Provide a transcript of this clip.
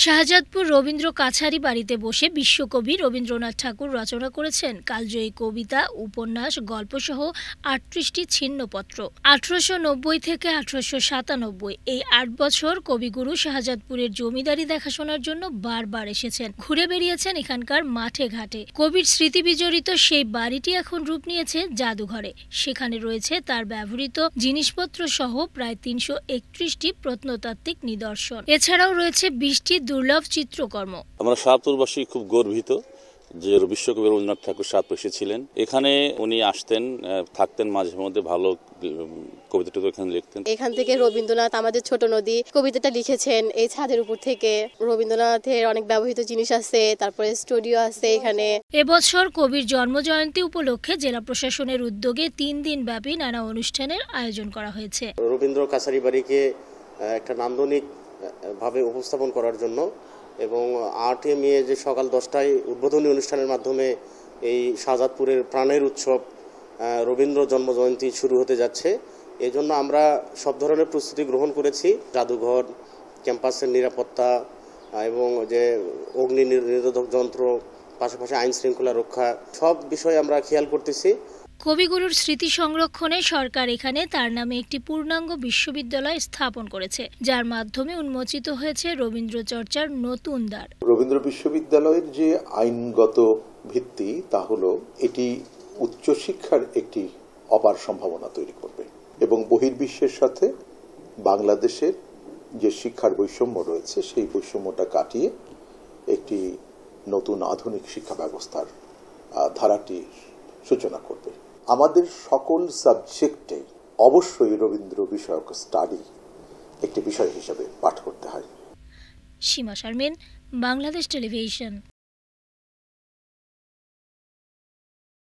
শাহজাদপুর রবীন্দ্র কাছারি বাড়িতে বসে বিশ্বকবি রবীন্দ্রনাথ ঠাকুর রচনা করেছেন কালজয়ী কবিতা, উপন্যাস, গল্পসহ ৩৮টি ছিন্নপত্র। ১৮৯০ থেকে ১৮৯৭ এই ৮ বছর কবিগুরু শাহজাদপুরের জমিদারি দেখাশোনার জন্য বারবার এসেছেন, ঘুরে বেরিয়েছেন এখানকার মাঠে ঘাটে। কবির স্মৃতি বিজড়িত সেই বাড়িটি এখন রূপ নিয়েছে জাদুঘরে। সেখানে রয়েছে তার ব্যবহৃত জিনিসপত্র সহ প্রায় ৩৩১টি প্রত্নতাত্ত্বিক নিদর্শন। এছাড়াও রয়েছে ২০টি দুর্লভ চিত্রকর্ম। আমরা শাহজাদপুরবাসী খুব গর্বিত যে বিশ্বকবি রবীন্দ্রনাথ ঠাকুর শাহজাদপুর এসেছিলেন। এখানে উনি আসতেন, থাকতেন, মাঝে মধ্যে ভালো কবিতাটা এখানে লিখতেন। এখান থেকে রবীন্দ্রনাথ আমাদের ছোট নদী কবিতাটা লিখেছেন। এই ছাদের উপর থেকে রবীন্দ্রনাথের অনেক ব্যবহৃত জিনিস আছে, তারপরে স্টুডিও আছে এখানে। এবছর কবির জন্মজয়ন্তী উপলক্ষে জেলা প্রশাসনের উদ্যোগে ৩ দিন ব্যাপী নানা অনুষ্ঠানের আয়োজন করা হয়েছে। রবীন্দ্র কাছারি বাড়িকে একটা নান্দনিক ভাবে উপস্থাপন করার জন্য এবং ৮ মে যে সকাল 10টায় উদ্বোধনী অনুষ্ঠানের মাধ্যমে এই শাহজাদপুরের প্রাণের উৎসব রবীন্দ্র জন্মজয়ন্তী শুরু হতে যাচ্ছে। এই জন্য আমরা সব ধরনের প্রস্তুতি গ্রহণ করেছি। জাদুঘর, ক্যাম্পাসের নিরাপত্তা এবং যে অগ্নি নিরোধক যন্ত্র, পাশাপাশি আইন শৃঙ্খলা রক্ষা, সব বিষয়ে আমরা খেয়াল করতেছি। কবিগুরুর স্মৃতি সংরক্ষণে সরকার এখানে তার নামে একটি পূর্ণাঙ্গ বিশ্ববিদ্যালয় স্থাপন করেছে, যার মাধ্যমে উন্মোচিত হয়েছে রবীন্দ্র চর্চার নতুন দ্বার। রবীন্দ্র বিশ্ববিদ্যালয়ের যে আইনগত ভিত্তি, তা হলো এটি উচ্চশিক্ষার একটি অপার সম্ভাবনা তৈরি করবে এবং বহির্বিশ্বের সাথে বাংলাদেশের যে শিক্ষার বৈষম্য রয়েছে সেই বৈষম্যটা কাটিয়ে একটি নতুন আধুনিক শিক্ষা ব্যবস্থার ধারাটি সূচনা করবে। আমাদের সকল সাবজেক্টে অবশ্যই রবীন্দ্র বিষয়ক স্টাডি একটি বিষয় হিসেবে পাঠ করতে হয়। সীমা শারমিন, বাংলাদেশ টেলিভিশন।